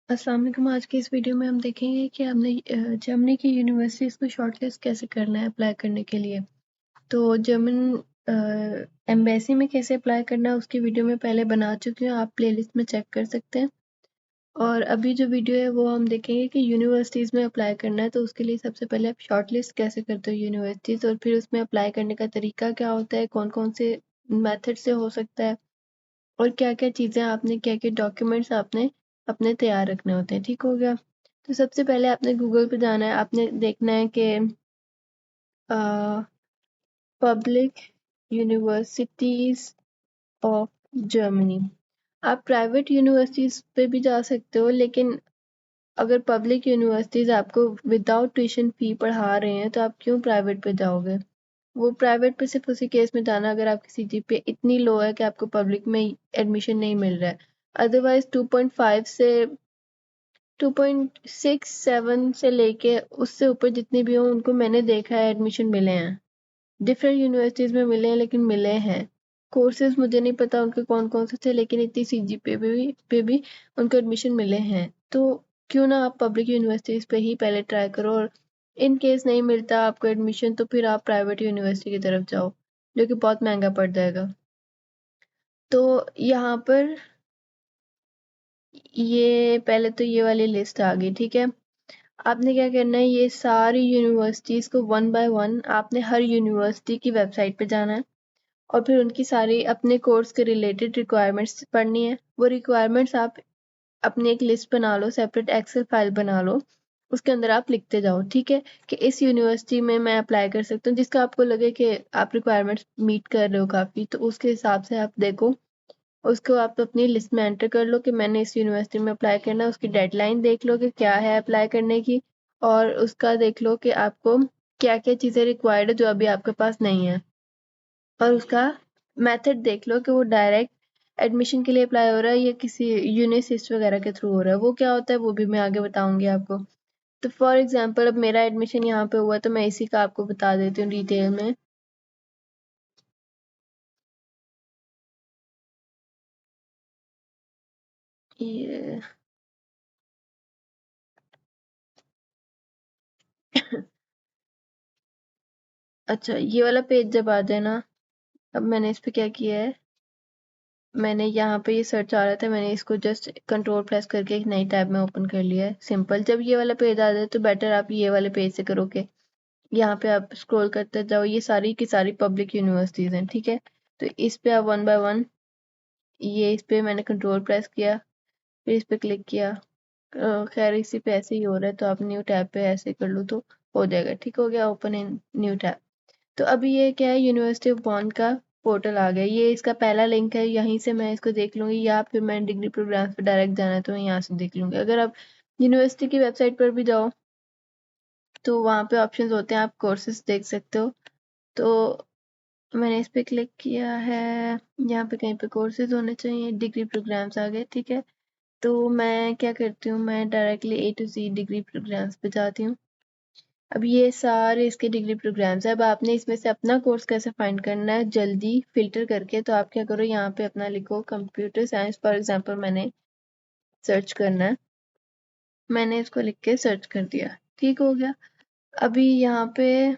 अस्सलाम वालेकुम। आज की इस वीडियो में हम देखेंगे कि हमने जर्मनी की यूनिवर्सिटीज़ को शॉर्टलिस्ट कैसे करना है अप्लाई करने के लिए। तो जर्मन एम्बेसी में कैसे अप्लाई करना है उसकी वीडियो में पहले बना चुकी हूँ, आप प्लेलिस्ट में चेक कर सकते हैं। और अभी जो वीडियो है वो हम देखेंगे कि यूनिवर्सिटीज़ में अप्लाई करना है, तो उसके लिए सबसे पहले आप शॉर्टलिस्ट कैसे करते हो यूनिवर्सिटीज़, और फिर उसमें अप्लाई करने का तरीका क्या होता है, कौन कौन से मेथड से हो सकता है, और क्या-क्या चीज़ें आपने क्या-क्या डॉक्यूमेंट्स आपने अपने तैयार रखने होते हैं। ठीक हो गया? तो सबसे पहले आपने गूगल पे जाना है, आपने देखना है कि पब्लिक यूनिवर्सिटीज़ ऑफ जर्मनी। आप प्राइवेट यूनिवर्सिटीज़ पे भी जा सकते हो, लेकिन अगर पब्लिक यूनिवर्सिटीज़ आपको विदाउट ट्यूशन फ़ी पढ़ा रहे हैं तो आप क्यों प्राइवेट पे जाओगे? वो प्राइवेट पे सिर्फ उसी केस में जाना अगर आपकी सीजीपीए इतनी लो है कि आपको पब्लिक में एडमिशन नहीं मिल रहा है। अदरवाइज 2.5 से 2.67 से लेके उससे ऊपर जितने भी हों उनको मैंने देखा है एडमिशन मिले हैं। डिफरेंट यूनिवर्सिटीज में मिले हैं, लेकिन मिले हैं। कोर्सेज मुझे नहीं पता उनके कौन कौन से थे, लेकिन इतनी सीजीपीए पे भी उनको एडमिशन मिले हैं। तो क्यों ना आप पब्लिक यूनिवर्सिटीज पे ही पहले ट्राई करो, और इन केस नहीं मिलता आपको एडमिशन तो फिर आप प्राइवेट यूनिवर्सिटी की तरफ जाओ, जो कि बहुत महंगा पड़ जाएगा। तो यहाँ पर ये पहले तो ये वाली लिस्ट आ गई, ठीक है। आपने क्या करना है, ये सारी यूनिवर्सिटीज को वन बाय वन आपने हर यूनिवर्सिटी की वेबसाइट पे जाना है, और फिर उनकी सारी अपने कोर्स के रिलेटेड रिक्वायरमेंट्स पढ़नी है। वो रिक्वायरमेंट्स आप अपनी एक लिस्ट बना लो, सेपरेट एक्सेल फाइल बना लो, उसके अंदर आप लिखते जाओ, ठीक है, कि इस यूनिवर्सिटी में मैं अप्लाई कर सकता हूँ। जिसका आपको लगे कि आप रिक्वायरमेंट्स मीट कर रहे हो काफ़ी, तो उसके हिसाब से आप देखो, उसको आप अपनी लिस्ट में एंटर कर लो कि मैंने इस यूनिवर्सिटी में अप्लाई करना है। उसकी डेडलाइन देख लो कि क्या है अप्लाई करने की, और उसका देख लो कि आपको क्या क्या चीज़ें रिक्वायर्ड है जो अभी आपके पास नहीं है, और उसका मेथड देख लो कि वो डायरेक्ट एडमिशन के लिए अप्लाई हो रहा है या किसी यूनिसिस्ट वगैरह के थ्रू हो रहा है। वो क्या होता है वो भी मैं आगे बताऊंगी आपको। तो फॉर एग्जांपल अब मेरा एडमिशन यहाँ पे हुआ, तो मैं इसी का आपको बता देती हूँ डिटेल में। ये अच्छा, ये वाला पेज जब आ जाए ना, अब मैंने इस पे क्या किया है, मैंने यहाँ पे ये सर्च आ रहा था, मैंने इसको जस्ट कंट्रोल प्रेस करके एक नई टैब में ओपन कर लिया है। सिंपल। जब ये वाला पेज आ जाए तो बेटर आप ये वाले पेज से करोगे। यहाँ पे आप स्क्रॉल करते जाओ, ये सारी की सारी पब्लिक यूनिवर्सिटीज हैं, ठीक है। तो इस पे आप वन बाय वन, ये इस पे मैंने कंट्रोल प्रेस किया, फिर इस पे क्लिक किया। खैर इसी पे ऐसे ही हो रहा है, तो आप न्यू टैब पे ऐसे कर लो तो हो जाएगा। ठीक हो गया, ओपन इन न्यू टैब। तो अभी ये क्या है, यूनिवर्सिटी ऑफ बॉन का पोर्टल आ गया। ये इसका पहला लिंक है, यहीं से मैं इसको देख लूंगी, या फिर मैं डिग्री प्रोग्राम्स पे डायरेक्ट जाना है तो मैं यहाँ से देख लूंगी। अगर आप यूनिवर्सिटी की वेबसाइट पर भी जाओ तो वहाँ पे ऑप्शंस होते हैं, आप कोर्सेज देख सकते हो। तो मैंने इस पे क्लिक किया है, यहाँ पे कहीं पे कोर्सेज होने चाहिए, डिग्री प्रोग्राम्स आ गए, ठीक है। तो मैं क्या करती हूँ, मैं directly A to C degree programmes पे जाती हूँ। अब ये सारे इसके डिग्री प्रोग्राम्स है। अब आपने इसमें से अपना कोर्स कैसे फाइंड करना है जल्दी फिल्टर करके, तो आप क्या करो, यहाँ पे अपना लिखो कंप्यूटर साइंस फॉर एग्जांपल, मैंने सर्च करना है, मैंने इसको लिख के सर्च कर दिया, ठीक हो गया। अभी यहाँ पे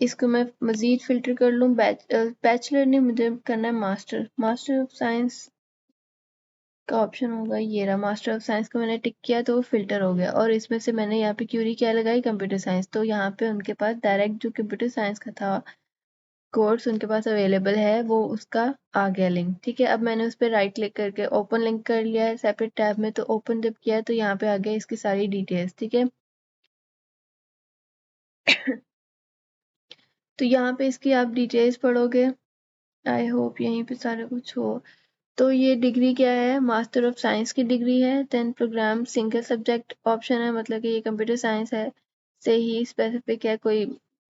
इसको मैं मजीद फिल्टर कर लूँ, बैचलर नहीं, मुझे करना है मास्टर। मास्टर ऑफ साइंस का ऑप्शन होगा, ये रहा, मास्टर ऑफ साइंस को मैंने टिक किया तो वो फिल्टर हो गया। और इसमें से मैंने यहाँ पे क्यूरी क्या लगाई, कंप्यूटर साइंस, तो यहाँ पे उनके पास डायरेक्ट जो कंप्यूटर साइंस का था कोर्स उनके पास अवेलेबल है, वो उसका आ गया लिंक, ठीक है। अब मैंने उस पर राइट क्लिक करके ओपन लिंक कर लिया है सेपरेट टैब में, तो ओपन जब किया है तो यहाँ पे आ गया इसकी सारी डिटेल्स, ठीक है। तो यहाँ पे इसकी आप डिटेल्स पढ़ोगे, आई होप यहीं पे सारा कुछ हो। तो ये डिग्री क्या है, मास्टर ऑफ साइंस की डिग्री है। 10 प्रोग्राम सिंगल सब्जेक्ट ऑप्शन है, मतलब कि ये कंप्यूटर साइंस है से ही स्पेसिफिक है, कोई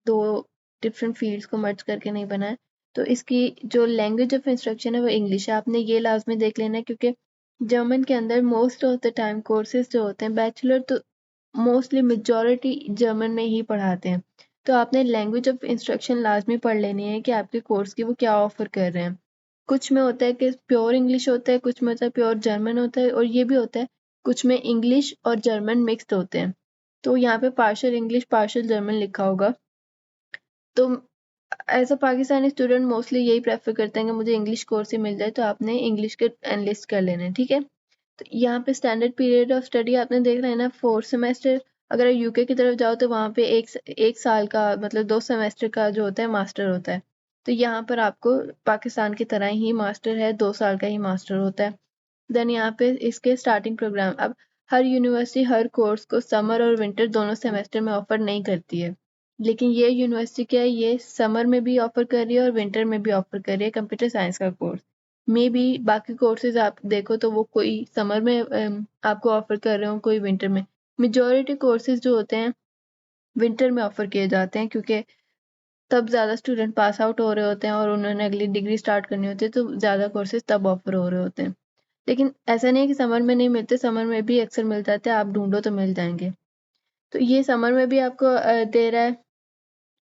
दो डिफरेंट फील्ड्स को मर्ज करके नहीं बना है। तो इसकी जो लैंग्वेज ऑफ इंस्ट्रक्शन है वो इंग्लिश है, आपने ये लाजमी देख लेना है, क्योंकि जर्मन के अंदर most of the time courses जो होते हैं बैचलर, तो मोस्टली मेजॉरिटी जर्मन में ही पढ़ाते हैं। तो आपने लैंग्वेज ऑफ इंस्ट्रक्शन लाजमी पढ़ लेनी है कि आपके कोर्स की वो क्या ऑफर कर रहे हैं। कुछ में होता है कि प्योर इंग्लिश होता है, कुछ में होता है प्योर जर्मन होता है, और ये भी होता है कुछ में इंग्लिश और जर्मन मिक्स्ड होते हैं। तो यहाँ पे पार्शियल इंग्लिश पार्शियल जर्मन लिखा होगा। तो as a Pakistani student mostly यही प्रेफर करते हैं कि मुझे इंग्लिश कोर्स ही मिल जाए, तो आपने इंग्लिश के एनलिस्ट कर लेने हैं, ठीक है। तो यहाँ पे स्टैंडर्ड पीरियड ऑफ स्टडी आपने देख रहे हैं ना, 4 सेमेस्टर। अगर यूके की तरफ जाओ तो वहाँ पे एक साल का मतलब 2 सेमेस्टर का जो होता है मास्टर होता है। तो यहाँ पर आपको पाकिस्तान की तरह ही मास्टर है, 2 साल का ही मास्टर होता है। देन यहाँ पे इसके स्टार्टिंग प्रोग्राम, अब हर यूनिवर्सिटी हर कोर्स को समर और विंटर दोनों सेमेस्टर में ऑफर नहीं करती है, लेकिन ये यूनिवर्सिटी क्या है, ये समर में भी ऑफर कर रही है और विंटर में भी ऑफर कर रही है कंप्यूटर साइंस का कोर्स। मे बी बाकी कोर्सेज आप देखो तो वो कोई समर में आपको ऑफर कर रहे हो, कोई विंटर में। मेजोरिटी कोर्सेज जो होते हैं विंटर में ऑफर किए जाते हैं, क्योंकि तब ज़्यादा स्टूडेंट पास आउट हो रहे होते हैं और उन्होंने अगली डिग्री स्टार्ट करनी होती है, तो ज़्यादा कोर्सेज तब ऑफर हो रहे होते हैं। लेकिन ऐसा नहीं है कि समर में नहीं मिलते, समर में भी अक्सर मिल जाते हैं, आप ढूंढो तो मिल जाएंगे। तो ये समर में भी आपको दे रहा है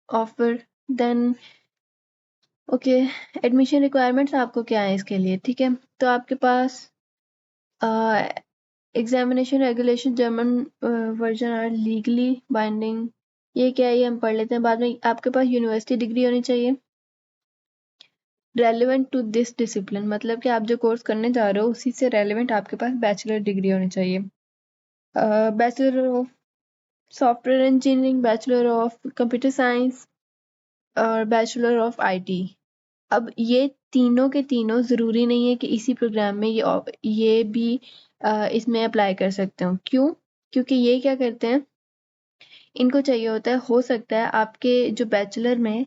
offer. Then okay, admission requirements आपको क्या है इसके लिए, ठीक है। तो आपके पास examination regulation German version are legally binding. ये क्या है, ये हम पढ़ लेते हैं बाद में। आपके पास यूनिवर्सिटी डिग्री होनी चाहिए रेलिवेंट टू दिस डिसिप्लिन, मतलब कि आप जो कोर्स करने जा रहे हो उसी से रेलिवेंट आपके पास बैचलर डिग्री होनी चाहिए। Bachelor of software engineering, bachelor of computer science और बैचलर ऑफ आईटी। अब ये तीनों के तीनों ज़रूरी नहीं है कि इसी प्रोग्राम में ये भी इसमें अप्लाई कर सकते हो। क्यों? क्योंकि ये क्या करते हैं, इनको चाहिए होता है, हो सकता है आपके जो बैचलर में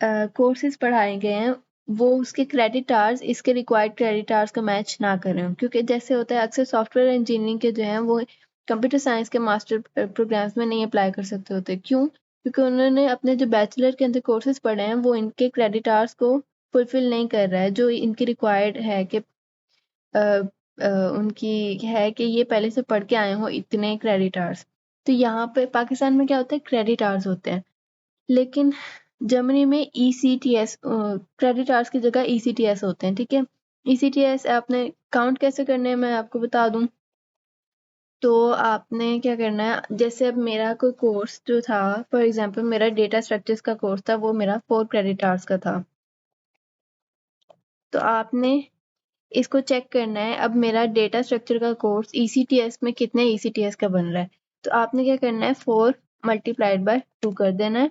कोर्सेज पढ़ाए गए हैं वो उसके क्रेडिट आवर्स इसके रिक्वायर्ड क्रेडिट आवर्स का मैच ना कर रहे हो। क्योंकि जैसे होता है अक्सर सॉफ्टवेयर इंजीनियरिंग के जो हैं वो कंप्यूटर साइंस के मास्टर प्रोग्राम्स में नहीं अप्लाई कर सकते होते। क्यों? क्योंकि उन्होंने अपने जो बैचलर के अंदर कोर्सेज पढ़े हैं वो इनके क्रेडिट आवर्स को फुलफिल नहीं कर रहा है, जो इनकी रिक्वायर्ड है कि अ, उनकी है कि ये पहले से पढ़ के आए हो इतने क्रेडिट आवर्स। तो यहाँ पे पाकिस्तान में क्या होता है, क्रेडिट आवर्स होते हैं, लेकिन जर्मनी में ईसीटीएस क्रेडिट आवर्स की जगह ईसीटीएस होते हैं, ठीक है। ईसीटीएस आपने काउंट कैसे करने हैं मैं आपको बता दूं। तो आपने क्या करना है, जैसे अब मेरा कोई कोर्स जो था, फॉर एग्जांपल मेरा डेटा स्ट्रक्चर्स का कोर्स था, वो मेरा 4 क्रेडिट आवर्स का था। तो आपने इसको चेक करना है, अब मेरा डेटा स्ट्रक्चर का कोर्स ईसीटीएस में कितने ईसीटीएस का बन रहा है। तो आपने क्या करना है, 4 मल्टीप्लाइड बाय 2 कर देना है।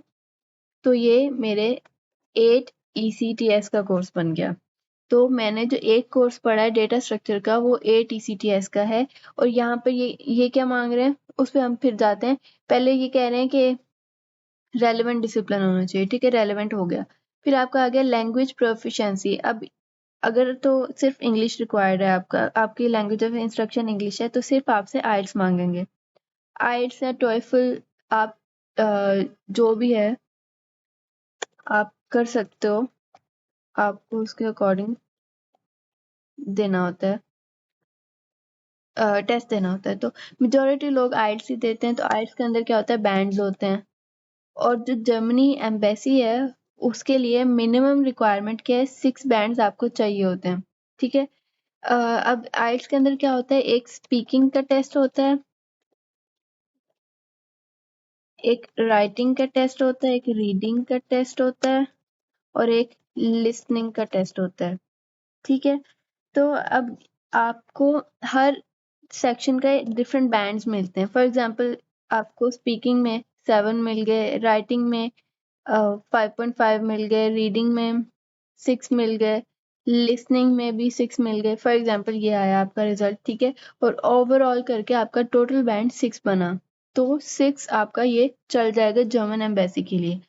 तो ये मेरे 8 ईसीटीएस का कोर्स बन गया। तो मैंने जो एक कोर्स पढ़ा है डेटा स्ट्रक्चर का वो 8 ईसीटीएस का है। और यहाँ पर ये क्या मांग रहे हैं, उस पर हम फिर जाते हैं। पहले ये कह रहे हैं कि रेलिवेंट डिसिप्लिन होना चाहिए, ठीक है, रेलिवेंट हो गया। फिर आपका आ गया लैंग्वेज प्रोफिशिएंसी। अब अगर तो सिर्फ इंग्लिश रिक्वायर्ड है, आपकी लैंग्वेज ऑफ इंस्ट्रक्शन इंग्लिश है, तो सिर्फ आपसे आइल्स मांगेंगे। आइल्स या टोएफल आप जो भी है आप कर सकते हो, आपको उसके अकॉर्डिंग देना होता है, टेस्ट देना होता है। तो मेजोरिटी लोग आइल्स ही देते हैं। तो आइल्स के अंदर क्या होता है, बैंड्स होते हैं। और जो जर्मनी एम्बेसी है उसके लिए मिनिमम रिक्वायरमेंट क्या है, 6 बैंड्स आपको चाहिए होते हैं, ठीक है। अब आइल्स के अंदर क्या होता है, एक स्पीकिंग का टेस्ट होता है, एक राइटिंग का टेस्ट होता है, एक रीडिंग का टेस्ट होता है और एक लिसनिंग का टेस्ट होता है, ठीक है। तो अब आपको हर सेक्शन का डिफरेंट बैंड्स मिलते हैं। फॉर एग्जांपल आपको स्पीकिंग में 7 मिल गए, राइटिंग में 5.5 मिल गए, रीडिंग में 6 मिल गए, लिसनिंग में भी 6 मिल गए। फॉर एग्जांपल ये आया आपका रिजल्ट, ठीक है। और ओवरऑल करके आपका टोटल बैंड 6 बना। तो 6 आपका ये चल जाएगा जर्मन एम्बेसी के लिए।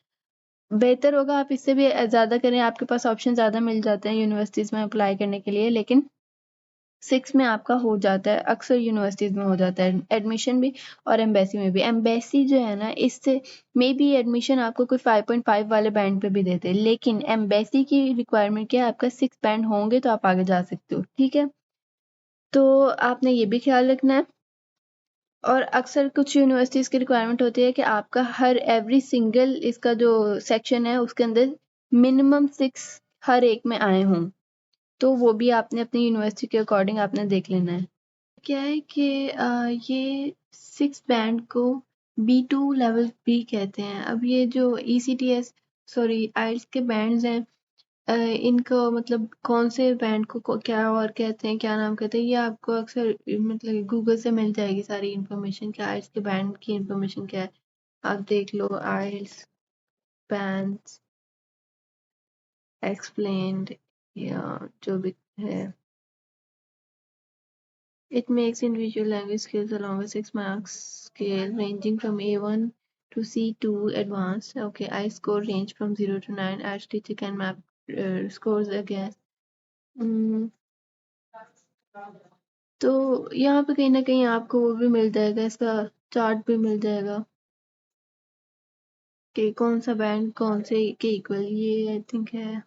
बेहतर होगा आप इससे भी ज़्यादा करें, आपके पास ऑप्शन ज़्यादा मिल जाते हैं यूनिवर्सिटीज़ में अप्लाई करने के लिए, लेकिन 6 में आपका हो जाता है, अक्सर यूनिवर्सिटीज़ में हो जाता है एडमिशन भी और एम्बेसी में भी। एम्बेसी जो है ना, इससे मे बी एडमिशन आपको कोई 5.5 वाले बैंड पे भी देते हैं, लेकिन एम्बेसी की रिक्वायरमेंट क्या है, आपका 6 बैंड होंगे तो आप आगे जा सकते हो, ठीक है। तो आपने ये भी ख्याल रखना है। और अक्सर कुछ यूनिवर्सिटीज़ की रिक्वायरमेंट होती है कि आपका हर एवरी सिंगल इसका जो सेक्शन है उसके अंदर मिनिमम 6 हर एक में आए हों। तो वो भी आपने अपनी यूनिवर्सिटी के अकॉर्डिंग आपने देख लेना है। क्या है कि ये 6 बैंड को B2 लेवल भी कहते हैं। अब ये जो ECTS सॉरी आइल्स के बैंड्स हैं, इनको मतलब कौन से बैंड को क्या और कहते हैं, क्या नाम कहते हैं, ये आपको अक्सर मतलब गूगल से मिल जाएगी सारी इन्फॉर्मेशन कि आइल्स के बैंड की इन्फॉर्मेशन क्या है। आप देख लो आइल्स बैंड्स explained या जो भी है। It makes individual language skills along with 6 marks scale ranging from A1 to C2 advanced. Okay, I score range from 0 to 9 as teacher can map scores against. तो यहाँ पे कहीं ना कहीं आपको वो भी मिल जाएगा, इसका चार्ट भी मिल जाएगा कि कौन सा बैंड कौन से के इक्वल, ये आई थिंक है।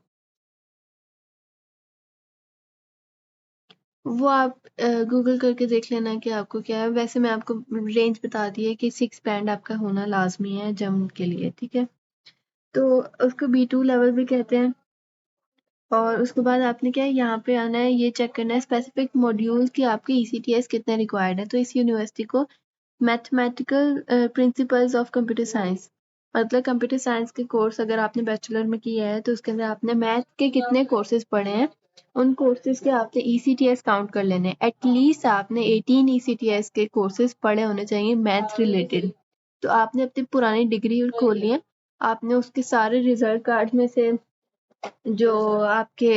वो आप गूगल करके देख लेना कि आपको क्या है। वैसे मैं आपको रेंज बता दी है कि 6 बैंड आपका होना लाजमी है जम के लिए, ठीक है। तो उसको B2 लेवल भी कहते हैं। और उसके बाद आपने क्या है, यहाँ पे आना है, ये चेक करना है स्पेसिफिक मॉड्यूल की आपके ECTS कितने रिक्वायर्ड है। तो इस यूनिवर्सिटी को mathematical principles of computer science, मतलब कंप्यूटर साइंस के कोर्स अगर आपने बैचलर में किया है तो उसके अंदर आपने मैथ के कितने कोर्सेज पढ़े हैं, उन कोर्सेज के आपने ECTS काउंट कर लेने हैं। एटलीस्ट आपने 18 ECTS के कोर्सेज पढ़े होने चाहिए मैथ रिलेटेड। तो आपने अपनी पुरानी डिग्री खोली है, आपने उसके सारे रिजल्ट कार्ड में से जो आपके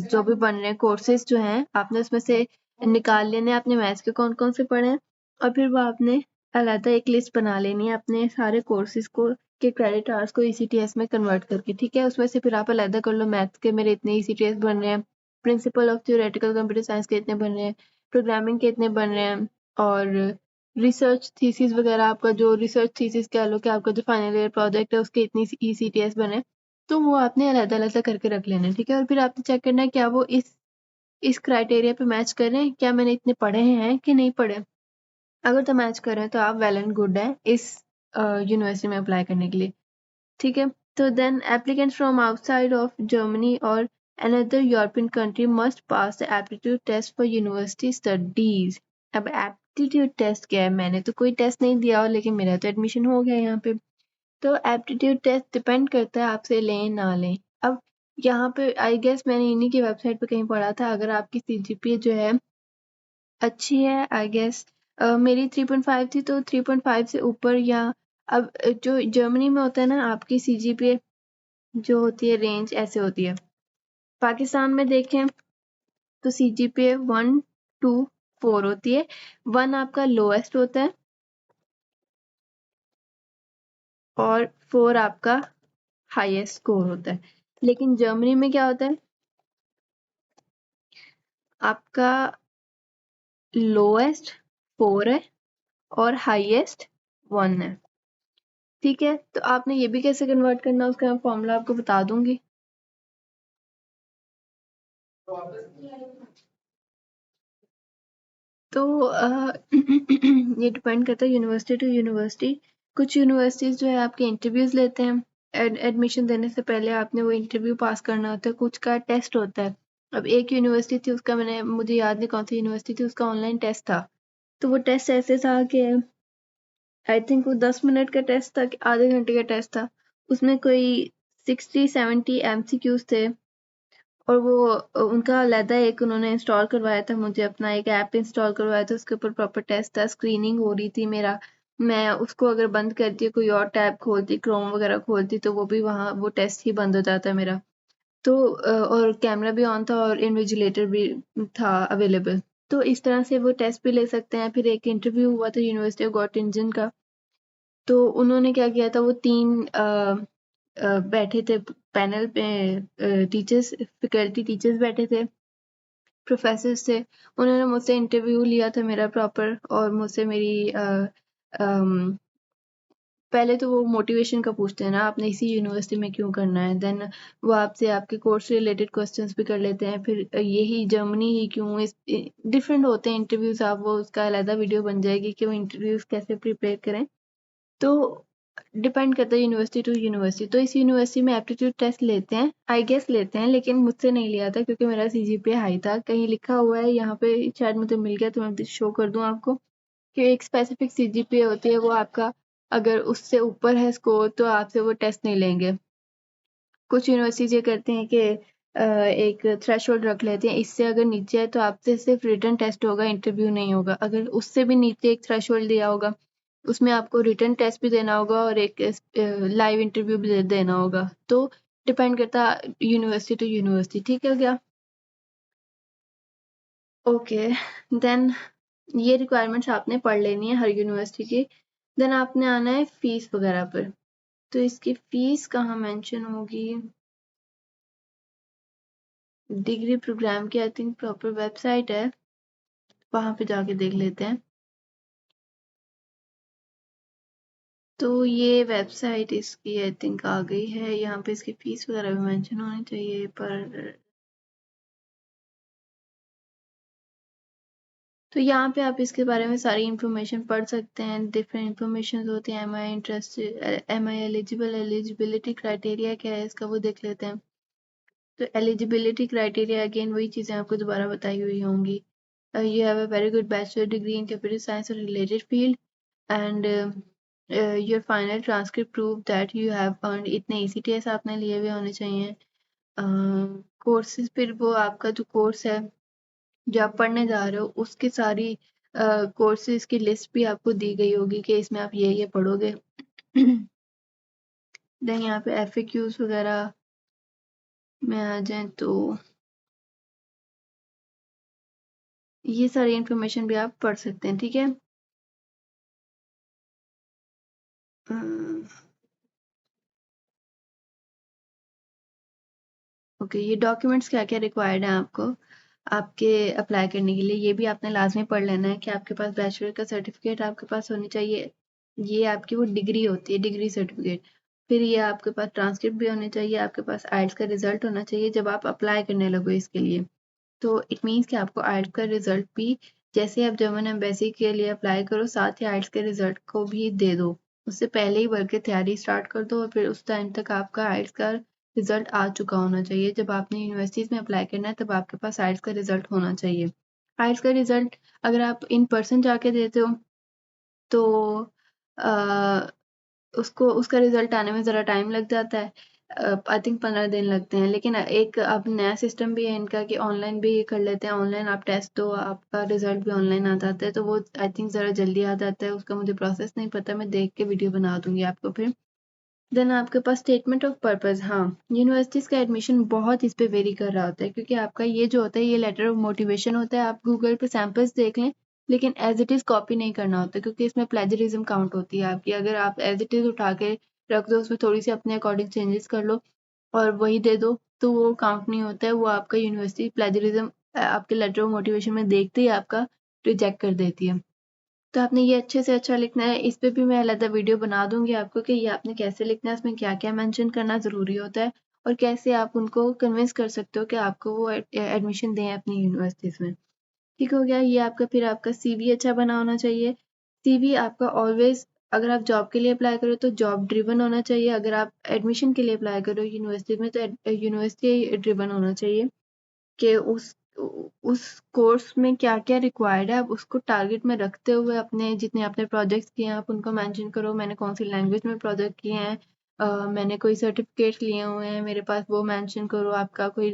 जो भी बन रहे हैं कोर्सेज जो हैं, आपने उसमें से निकाल लेने हैं अपने मैथ्स के कौन कौन से पढ़े हैं, और फिर वो आपने अलहदा एक लिस्ट बना लेनी है अपने सारे कोर्सेज को के क्रेडिट आवर्स को ECTS में कन्वर्ट करके, ठीक है। उसमें से फिर आप अलहदा कर लो मैथ्स के मेरे इतने ECTS बन रहे हैं, principle of theoretical computer science के इतने बन रहे हैं, प्रोग्रामिंग के इतने बन रहे हैं, और रिसर्च थीसिस वगैरह आपका जो रिसर्च थीसिस कह लो कि आपका जो फाइनल ईयर प्रोजेक्ट है उसके इतनी ECTS बने, तो वो आपने अलग-अलग करके रख लेना है, ठीक है। और फिर आपने चेक करना है क्या वो इस क्राइटेरिया पे मैच कर रहे हैं, क्या मैंने इतने पढ़े हैं कि नहीं पढ़े। अगर तो मैच कर रहे हैं तो आप वेल एंड गुड है इस यूनिवर्सिटी में अप्लाई करने के लिए, ठीक है। तो then applicants from outside of Germany और another European country must pass the aptitude test for university studies. अब एप्टीट्यूड टेस्ट क्या है, मैंने तो कोई टेस्ट नहीं दिया और लेकिन मेरा तो एडमिशन हो गया यहाँ पे। तो एप्टीट्यूड टेस्ट डिपेंड करता है आपसे लें ना लें। अब यहाँ पे आई गेस मैंने इन्हीं की वेबसाइट पे कहीं पढ़ा था, अगर आपकी CGPA जो है अच्छी है, आई गेस मेरी 3.5 थी, तो 3.5 से ऊपर, या अब जो जर्मनी में होता है ना आपकी CGPA जो होती है रेंज ऐसे होती है। पाकिस्तान में देखें तो CGPA 1 2 4 होती है, 1 आपका लोएस्ट होता है और 4 आपका हाईएस्ट स्कोर होता है। लेकिन जर्मनी में क्या होता है, आपका लोएस्ट 4 है और हाईएस्ट 1 है, ठीक है। तो आपने ये भी कैसे कन्वर्ट करना उसका मैं फॉर्मूला आपको बता दूंगी। तो ये डिपेंड करता है यूनिवर्सिटी टू यूनिवर्सिटी। कुछ यूनिवर्सिटीज जो है आपके इंटरव्यूज लेते हैं, एडमिशन देने से पहले आपने वो इंटरव्यू पास करना होता है, कुछ का टेस्ट होता है। अब एक यूनिवर्सिटी थी उसका, मैंने मुझे याद नहीं कौन सी यूनिवर्सिटी थी, उसका ऑनलाइन टेस्ट था। तो वो टेस्ट ऐसे था कि आई थिंक वो 10 मिनट का टेस्ट था कि आधे घंटे का टेस्ट था। उसमें कोई 60-70 MCQs थे, और वो उनका अलहदा एक उन्होंने इंस्टॉल करवाया था, मुझे अपना एक ऐप इंस्टॉल करवाया था, उसके ऊपर प्रॉपर टेस्ट था, स्क्रीनिंग हो रही थी मेरा। मैं उसको अगर बंद करती कोई और टैब खोलती, क्रोम वगैरह खोलती, तो वो भी वहाँ वो टेस्ट ही बंद हो जाता मेरा। तो और कैमरा भी ऑन था और इन्विजिलेटर भी था अवेलेबल। तो इस तरह से वो टेस्ट भी ले सकते हैं। फिर एक इंटरव्यू हुआ था यूनिवर्सिटी ऑफ गोटिंजन का, तो उन्होंने क्या किया था, वो 3 बैठे थे पैनल पे, टीचर्स फैकल्टी टीचर्स बैठे थे, प्रोफेसर्स थे। उन्होंने मुझसे इंटरव्यू लिया था मेरा प्रॉपर, और मुझसे मेरी पहले तो वो मोटिवेशन का पूछते हैं ना, आपने इसी यूनिवर्सिटी में क्यों करना है। देन वो आपसे आपके कोर्स रिलेटेड क्वेश्चंस भी कर लेते हैं, फिर यही जर्मनी ही क्यों, इस डिफरेंट होते हैं इंटरव्यूज। आप वो उसका अलग वीडियो बन जाएगी कि वो इंटरव्यूज कैसे प्रिपेयर करें। तो डिपेंड करता है यूनिवर्सिटी टू यूनिवर्सिटी। तो इस यूनिवर्सिटी में एप्टीट्यूड टेस्ट लेते हैं, आई गेस लेते हैं, लेकिन मुझसे नहीं लिया था क्योंकि मेरा सीजीपीए हाई था। कहीं लिखा हुआ है यहाँ पे, शायद मुझे मिल गया तो मैं शो कर दूँ आपको, कि एक स्पेसिफिक सीजीपीए होती है, वो आपका अगर उससे ऊपर है स्कोर तो आपसे वो टेस्ट नहीं लेंगे। कुछ यूनिवर्सिटीज ये करते हैं कि एक थ्रेशोल्ड रख लेते हैं, इससे अगर नीचे है तो आपसे सिर्फ रिटन टेस्ट होगा, इंटरव्यू नहीं होगा। अगर उससे भी नीचे एक थ्रेशोल्ड दिया होगा, उसमें आपको रिटन टेस्ट भी देना होगा और एक लाइव इंटरव्यू भी देना होगा। तो डिपेंड करता यूनिवर्सिटी टू यूनिवर्सिटी। ठीक है क्या? ओके, देन ये रिक्वायरमेंट्स आपने पढ़ लेनी है हर यूनिवर्सिटी की। देन आपने आना है फीस वगैरह पर। तो इसकी फीस कहाँ मेंशन होगी? डिग्री प्रोग्राम की आई थिंक प्रॉपर वेबसाइट है, वहां पे जाके देख लेते हैं। तो ये वेबसाइट इसकी आई थिंक आ गई है, यहाँ पे इसकी फीस वगैरह भी मेंशन होनी चाहिए, पर तो यहाँ पे आप इसके बारे में सारी इन्फॉर्मेशन पढ़ सकते हैं। डिफरेंट इन्फॉर्मेशन होती हैं, am I interested, am I eligible, eligibility criteria क्या है इसका वो देख लेते हैं। तो एलिजिबिलिटी क्राइटेरिया अगेन वही चीज़ें आपको दोबारा बताई हुई होंगी। You have a very good bachelor degree in computer science or related field, and your final transcript prove that you have earned, इतने ECTS आपने लिए हुए होने चाहिए। कोर्सेज, फिर वो आपका जो कोर्स है जो आप पढ़ने जा रहे हो उसकी सारी कोर्सेज की लिस्ट भी आपको दी गई होगी कि इसमें आप ये पढ़ोगे। देन यहाँ पे FAQs वगैरह में आ जाए तो ये सारी इन्फॉर्मेशन भी आप पढ़ सकते हैं। ठीक है? ओके, ये डॉक्यूमेंट्स क्या क्या रिक्वायर्ड हैं आपको आपके अप्लाई करने के लिए, ये भी आपने लाजमी पढ़ लेना है कि आपके पास बैचलर का सर्टिफिकेट आपके पास होनी चाहिए। ये आपकी वो डिग्री होती है, डिग्री सर्टिफिकेट। फिर ये आपके पास ट्रांसक्रिप्ट भी होने चाहिए, आपके पास आइल्स का रिजल्ट होना चाहिए जब आप अप्लाई करने लगो इसके लिए। तो इट मीन्स कि आपको आइल्स का रिजल्ट भी, जैसे आप जर्मन एम्बेसी के लिए अप्लाई करो साथ ही आइल्स के रिजल्ट को भी दे दो। उससे पहले ही वर्क की तैयारी स्टार्ट कर दो और फिर उस टाइम तक आपका आइल्स का रिजल्ट आ चुका होना चाहिए। जब आपने यूनिवर्सिटीज में अप्लाई करना है तब आपके पास आइल्स का रिजल्ट होना चाहिए। आइल्स का रिजल्ट अगर आप इन पर्सन जाके देते हो तो उसको उसका रिजल्ट आने में ज़रा टाइम लग जाता है। आई थिंक 15 दिन लगते हैं, लेकिन एक अब नया सिस्टम भी है इनका कि ऑनलाइन भी कर लेते हैं। ऑनलाइन आप टेस्ट दो, आपका रिजल्ट भी ऑनलाइन आ जाता है, तो वो आई थिंक ज़रा जल्दी आ जाता है। उसका मुझे प्रोसेस नहीं पता, मैं देख के वीडियो बना दूंगी आपको फिर। देन आपके पास स्टेटमेंट ऑफ पर्पस। हाँ, यूनिवर्सिटीज़ का एडमिशन बहुत इस पे वेरी कर रहा होता है, क्योंकि आपका ये जो होता है ये लेटर ऑफ मोटिवेशन होता है। आप गूगल पे सैंपल्स देख लें, लेकिन एज इट इज़ कॉपी नहीं करना होता, क्योंकि इसमें प्लेजरिज्म काउंट होती है आपकी। अगर आप एज इट इज़ उठा के रख दो, उसमें थोड़ी सी अपने अकॉर्डिंग चेंजेस कर लो और वही दे दो, तो वो काउंट नहीं होता है। वो आपका यूनिवर्सिटी प्लेजरिज्म आपके लेटर ऑफ मोटिवेशन में देखते ही आपका रिजेक्ट कर देती है। तो आपने ये अच्छे से अच्छा लिखना है। इस पे भी मैं अलग वीडियो बना दूंगी आपको कि ये आपने कैसे लिखना है, इसमें क्या क्या मेंशन करना ज़रूरी होता है और कैसे आप उनको कन्विंस कर सकते हो कि आपको वो एडमिशन दें अपनी यूनिवर्सिटीज़ में। ठीक हो गया? ये आपका, फिर आपका सीवी अच्छा बना होना चाहिए। सीवी आपका ऑलवेज, अगर आप जॉब के लिए अप्लाई करो तो जॉब ड्रिवन होना चाहिए। अगर आप एडमिशन के लिए अप्लाई करो यूनिवर्सिटी में तो यूनिवर्सिटी ड्रिवन होना चाहिए कि उस कोर्स में क्या-क्या रिक्वायर्ड है, आप उसको टारगेट में रखते हुए अपने जितने आपने प्रोजेक्ट्स किए हैं आप उनको मेंशन करो। मैंने कौन सी लैंग्वेज में प्रोजेक्ट किए हैं, मैंने कोई सर्टिफिकेट लिए हुए हैं मेरे पास, वो मेंशन करो। आपका कोई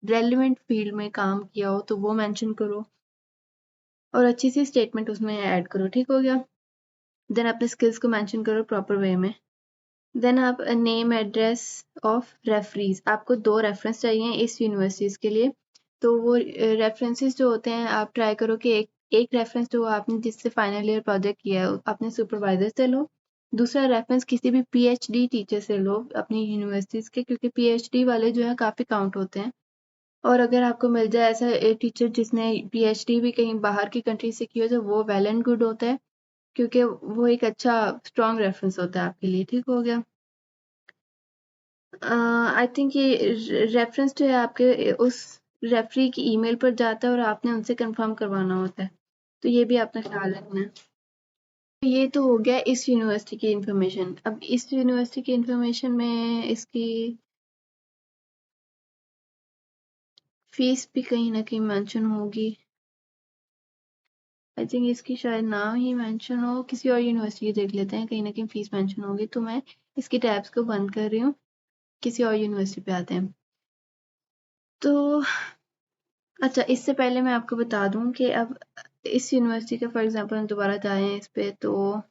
रेलेवेंट फील्ड में काम किया हो तो वो मेंशन करो और अच्छी सी स्टेटमेंट उसमें ऐड करो। ठीक हो गया? देन अपने स्किल्स को मेंशन करो प्रॉपर वे में। देन आप नेम एड्रेस ऑफ रेफरीज, आपको 2 रेफरेंस चाहिए इस यूनिवर्सिटीज़ के लिए। तो वो रेफरेंसेस जो होते हैं आप ट्राई करो कि एक रेफरेंस जो आपने जिससे फाइनल ईयर प्रोजेक्ट किया है अपने सुपरवाइजर से लो। दूसरा रेफरेंस किसी भी पीएचडी टीचर से लो अपनी यूनिवर्सिटीज़ के, क्योंकि पीएचडी वाले जो है काफ़ी काउंट होते हैं। और अगर आपको मिल जाए ऐसा टीचर जिसने पीएचडी भी कहीं बाहर की कंट्री से की हो तो वो वेल एंड गुड होता है, क्योंकि वो एक अच्छा स्ट्रॉन्ग रेफरेंस होता है आपके लिए। ठीक हो गया? आई थिंक ये रेफरेंस जो है आपके उस रेफरी की ईमेल पर जाता है और आपने उनसे कंफर्म करवाना होता है, तो ये भी आपने ख्याल रखना है। ये तो हो गया इस यूनिवर्सिटी की इंफॉर्मेशन। अब इस यूनिवर्सिटी की इंफॉर्मेशन में इसकी फीस भी कहीं ना कहीं मेंशन होगी। आई थिंक इसकी शायद ना ही मेंशन हो, किसी और यूनिवर्सिटी की देख लेते हैं, कहीं ना कहीं फीस मेंशन होगी। तो मैं इसकी टैब्स को बंद कर रही हूँ, किसी और यूनिवर्सिटी पे आते हैं। तो अच्छा, इससे पहले मैं आपको बता दूं कि अब इस यूनिवर्सिटी का फॉर एग्जांपल हम दोबारा जाएं इस पे, तो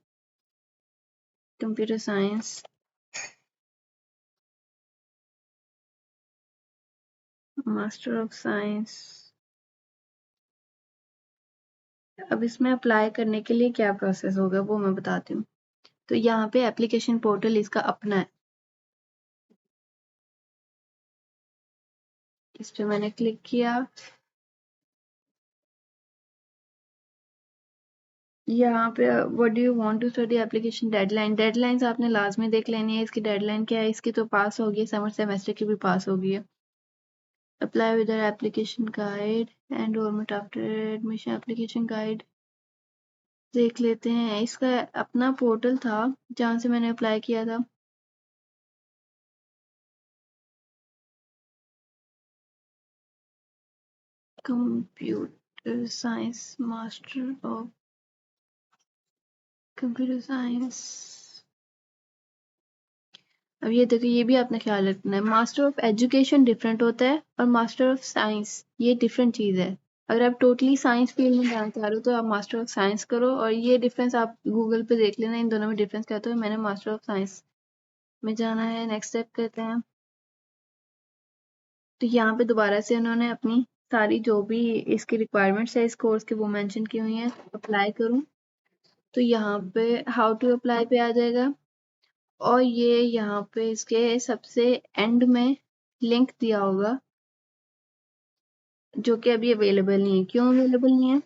computer science, master of science. अब इसमें अप्लाई करने के लिए क्या प्रोसेस होगा वो मैं बताती हूँ। तो यहाँ पे एप्लीकेशन पोर्टल इसका अपना है, इस पे मैंने क्लिक किया। यहाँ पे what do you want to study application deadline, deadlines आपने लाजमी देख लेनी है। इसकी डेडलाइन क्या है, इसकी तो पास होगी, समर सेमेस्टर की भी पास होगी है। Apply with application guide, enrolment after admission, application guide देख लेते हैं। इसका अपना पोर्टल था जहाँ से मैंने अप्लाई किया था। Computer science, master of computer science. अब ये देखो, ये भी आपने ख्याल रखना है, मास्टर ऑफ एजुकेशन डिफरेंट होता है और मास्टर ऑफ साइंस ये डिफरेंट चीज़ है। अगर आप टोटली साइंस फील्ड में जाना चाह रहे हो तो आप मास्टर ऑफ साइंस करो, और ये डिफरेंस आप गूगल पे देख लेना, इन दोनों में डिफरेंस क्या होता है। मैंने मास्टर ऑफ साइंस में जाना है, नेक्स्ट स्टेप करते हैं। तो यहाँ पे दोबारा से उन्होंने अपनी सारी जो भी इसकी रिक्वायरमेंट्स है इस कोर्स की वो मेंशन की हुई हैं। अप्लाई करूँ तो यहाँ पे हाउ टू अप्लाई पे आ जाएगा, और ये यहाँ पे इसके सबसे एंड में लिंक दिया होगा जो कि अभी अवेलेबल नहीं है। क्यों अवेलेबल नहीं है?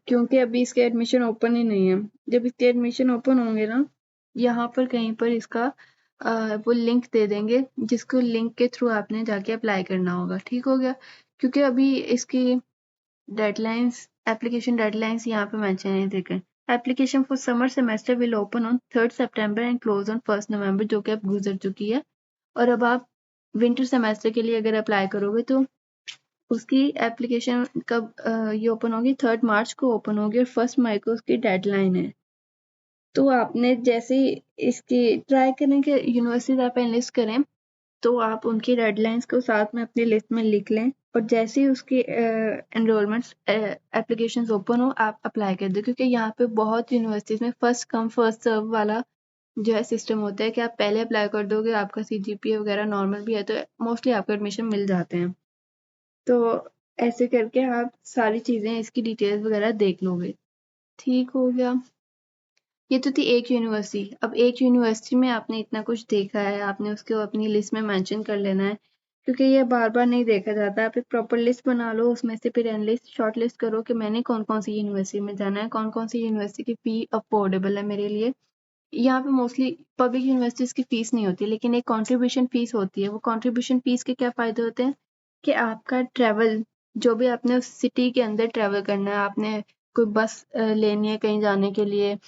क्योंकि अभी इसके एडमिशन ओपन ही नहीं है। जब इसके एडमिशन ओपन होंगे ना, यहाँ पर कहीं पर इसका वो लिंक दे देंगे, जिसको लिंक के थ्रू आपने जाके अप्लाई करना होगा। ठीक हो गया? क्योंकि अभी इसकी डेडलाइंस, एप्लीकेशन डेडलाइंस यहाँ पे मेंशन है, देखें। Application for summer semester will open on 3rd September and close on 1st नवंबर, जो कि अब गुजर चुकी है। और अब आप विंटर सेमेस्टर के लिए अगर अप्लाई करोगे तो उसकी एप्लीकेशन कब ये ओपन होगी, 3rd मार्च को ओपन होगी और 1st मई को उसकी डेडलाइन है। तो आपने जैसे ही इसकी ट्राई करें कि यूनिवर्सिटीज आप एनलिस्ट करें, तो आप उनकी डेडलाइंस को साथ में अपनी लिस्ट में लिख लें, और जैसे ही उसकी एनरोलमेंट्स एप्लीकेशन ओपन हो आप अप्लाई कर दें। क्योंकि यहाँ पे बहुत यूनिवर्सिटीज में फर्स्ट कम फर्स्ट सर्व वाला जो है सिस्टम होता है कि आप पहले अप्लाई कर दोगे, आपका सीजीपीए वगैरह नॉर्मल भी है तो मोस्टली आपको एडमिशन मिल जाते हैं। तो ऐसे करके आप सारी चीज़ें इसकी डिटेल्स वगैरह देख लोगे। ठीक हो गया? ये तो थी एक यूनिवर्सिटी। अब एक यूनिवर्सिटी में आपने इतना कुछ देखा है, आपने उसको अपनी लिस्ट में मेंशन कर लेना है, क्योंकि ये बार बार नहीं देखा जाता। आप एक प्रॉपर लिस्ट बना लो, उसमें से फिर एनलिस्ट शॉर्ट लिस्ट करो कि मैंने कौन कौन सी यूनिवर्सिटी में जाना है, कौन कौन सी यूनिवर्सिटी की फ़ी अफोर्डेबल है मेरे लिए। यहाँ पे मोस्टली पब्लिक यूनिवर्सिटीज़ की फ़ीस नहीं होती, लेकिन एक कंट्रीब्यूशन फ़ीस होती है। वो कंट्रीब्यूशन फ़ीस के क्या फ़ायदे होते हैं कि आपका ट्रैवल, जो भी आपने उस सिटी के अंदर ट्रैवल करना है, आपने कोई बस लेनी है कहीं जाने के लिए,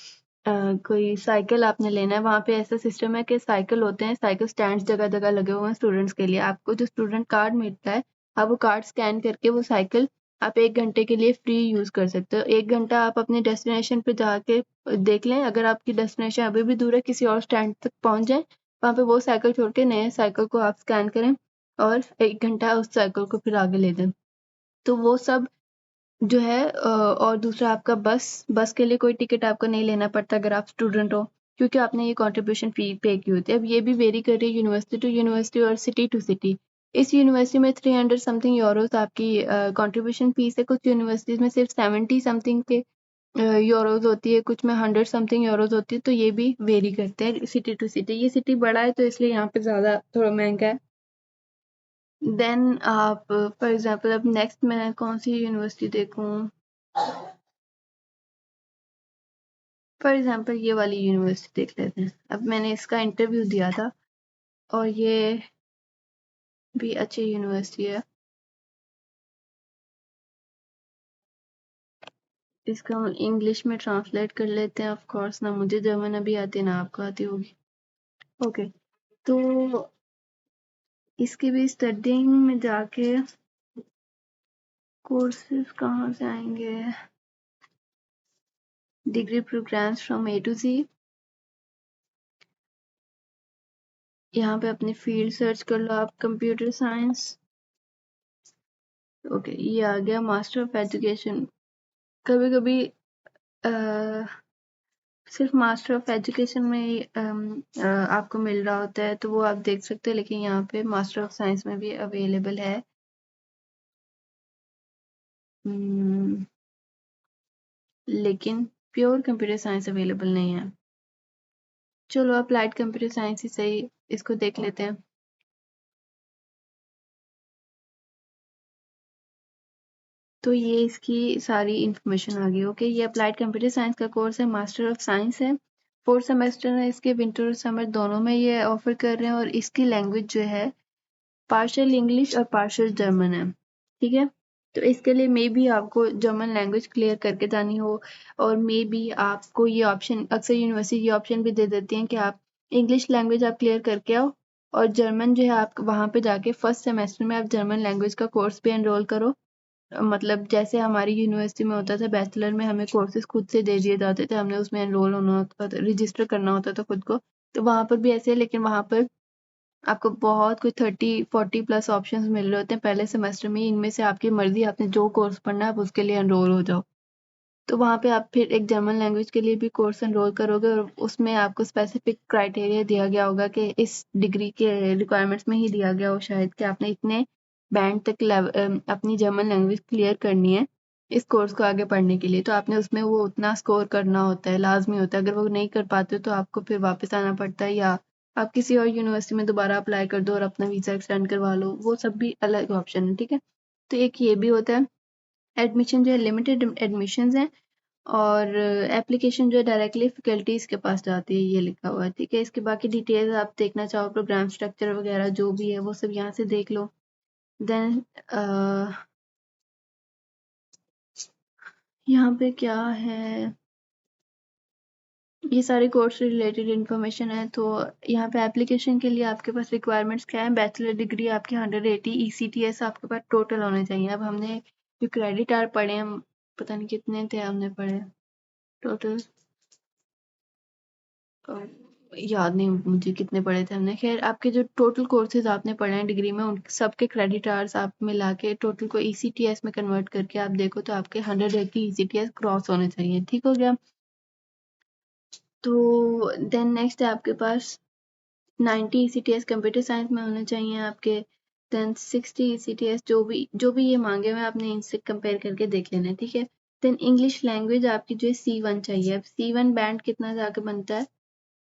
कोई साइकिल आपने लेना है, वहाँ पे ऐसा सिस्टम है कि साइकिल होते हैं, साइकिल स्टैंड जगह-जगह लगे हुए हैं स्टूडेंट्स के लिए। आपको जो स्टूडेंट कार्ड मिलता है, आप वो कार्ड स्कैन करके वो साइकिल आप 1 घंटे के लिए फ्री यूज़ कर सकते हो। 1 घंटा आप अपने डेस्टिनेशन पे जाके देख लें, अगर आपकी डेस्टिनेशन अभी भी दूर है, किसी और स्टैंड तक पहुँच जाएँ, वहाँ पे वो साइकिल छोड़ के नए साइकिल को आप स्कैन करें और 1 घंटा उस साइकिल को फिर आगे ले दें। तो वो सब जो है और दूसरा आपका बस के लिए कोई टिकट आपको नहीं लेना पड़ता अगर आप स्टूडेंट हो, क्योंकि आपने ये कंट्रीब्यूशन फी पे की होती है। अब ये भी वेरी कर रही है यूनिवर्सिटी टू यूनिवर्सिटी और सिटी टू सिटी। इस यूनिवर्सिटी में 300 समथिंग यूरोस आपकी कंट्रीब्यूशन फीस है, कुछ यूनिवर्सिटीज में सिर्फ 70 समथिंग के यूरोस होती है, कुछ में 100 समथिंग यूरोस होती है। तो ये भी वेरी करते हैं सिटी टू सिटी। ये सिटी बड़ा है तो इसलिए यहाँ पे ज़्यादा थोड़ा महंगा है। देन आप फॉर एग्जांपल अब नेक्स्ट मैं कौन सी यूनिवर्सिटी देखूँ, फॉर एग्जांपल ये वाली यूनिवर्सिटी देख लेते हैं। अब मैंने इसका इंटरव्यू दिया था और ये भी अच्छी यूनिवर्सिटी है। इसका हम इंग्लिश में ट्रांसलेट कर लेते हैं। ऑफ कोर्स ना मुझे जर्मन अभी आती ना आपको आती होगी। ओके, तो इसके भी स्टडिंग में जाके कोर्सेज कहाँ से आएंगे? Degree programmes from A to G. यहाँ पे अपनी फील्ड सर्च कर लो आप, कंप्यूटर साइंस। ओके, ये आ गया मास्टर ऑफ एजुकेशन। कभी कभी सिर्फ मास्टर ऑफ एजुकेशन में ही आपको मिल रहा होता है, तो वो आप देख सकते हैं, लेकिन यहाँ पे मास्टर ऑफ साइंस में भी अवेलेबल है। लेकिन प्योर कंप्यूटर साइंस अवेलेबल नहीं है। चलो अप्लाइड कंप्यूटर साइंस ही सही, इसको देख लेते हैं। तो ये इसकी सारी इंफॉर्मेशन आ गई। ओके, ये अप्लाइड कंप्यूटर साइंस का कोर्स है, मास्टर ऑफ साइंस है, 4 सेमेस्टर है इसके, विंटर और समर दोनों में ये ऑफर कर रहे हैं। और इसकी लैंग्वेज जो है पार्शियल इंग्लिश और पार्शियल जर्मन है, ठीक है। तो इसके लिए मे बी आपको जर्मन लैंग्वेज क्लियर करके जानी हो, और मे बी आपको ये ऑप्शन, अक्सर यूनिवर्सिटी ये ऑप्शन भी दे देती हैं कि आप इंग्लिश लैंग्वेज आप क्लियर करके आओ, और जर्मन जो है आप वहाँ पे जाके फर्स्ट सेमेस्टर में आप जर्मन लैंग्वेज का कोर्स भी एनरोल करो। मतलब जैसे हमारी यूनिवर्सिटी में होता था, बैचलर में हमें कोर्सेज खुद से दे दिए जाते थे, हमने उसमें एनरोल होना होता था, रजिस्टर करना होता था खुद को। तो वहाँ पर भी ऐसे है, लेकिन वहाँ पर आपको बहुत कुछ 30-40 प्लस ऑप्शंस मिल रहे होते हैं पहले सेमेस्टर में। इनमें से आपकी मर्जी, आपने जो कोर्स पढ़ना है आप उसके लिए एनरोल हो जाओ। तो वहाँ पे आप फिर एक जर्मन लैंग्वेज के लिए भी कोर्स एनरोल करोगे, और उसमें आपको स्पेसिफिक क्राइटेरिया दिया गया होगा कि इस डिग्री के रिक्वायरमेंट्स में ही दिया गया हो शायद, कि आपने इतने बैंड तक अपनी जर्मन लैंग्वेज क्लियर करनी है इस कोर्स को आगे पढ़ने के लिए। तो आपने उसमें वो उतना स्कोर करना होता है, लाजमी होता है। अगर वो नहीं कर पाते हो तो आपको फिर वापस आना पड़ता है, या आप किसी और यूनिवर्सिटी में दोबारा अप्लाई कर दो और अपना वीजा एक्सटेंड करवा लो, वो सब भी अलग ऑप्शन है, ठीक है। तो एक ये भी होता है। एडमिशन जो है लिमिटेड एडमिशन्स हैं, और एप्लीकेशन जो है डायरेक्टली फैकल्टीज के पास जाती है, ये लिखा हुआ है, ठीक है। इसके बाकी डिटेल्स आप देखना चाहो, प्रोग्राम स्ट्रक्चर वगैरह जो भी है वो सब यहाँ से देख लो। देन यहाँ पे क्या है, ये सारे कोर्स से रिलेटेड इन्फॉर्मेशन है। तो यहाँ पे एप्लीकेशन के लिए आपके पास रिक्वायरमेंट्स क्या है? बैचलर डिग्री आपकी 180 ECTS आपके पास टोटल होने चाहिए। अब हमने जो क्रेडिट आर पढ़े हैं, पता नहीं कितने थे हमने पढ़े टोटल, याद नहीं मुझे कितने पढ़े थे हमने। खैर, आपके जो टोटल कोर्सेज आपने पढ़े हैं डिग्री में, उन सबके क्रेडिट आवर्स आप मिला के टोटल को ECTS में कन्वर्ट करके आप देखो तो आपके 180 ECTS क्रॉस होने चाहिए, ठीक हो गया। तो देन नेक्स्ट है आपके पास 90 ECTS कंप्यूटर साइंस में होने चाहिए आपके। देन 60 ECTS जो भी ये मांगे हुए आपने इनसे कंपेयर करके देख लेना है, ठीक है। देन इंग्लिश लैंग्वेज आपकी जो है C1 चाहिए। अब C1 बैंड कितना जाके बनता है?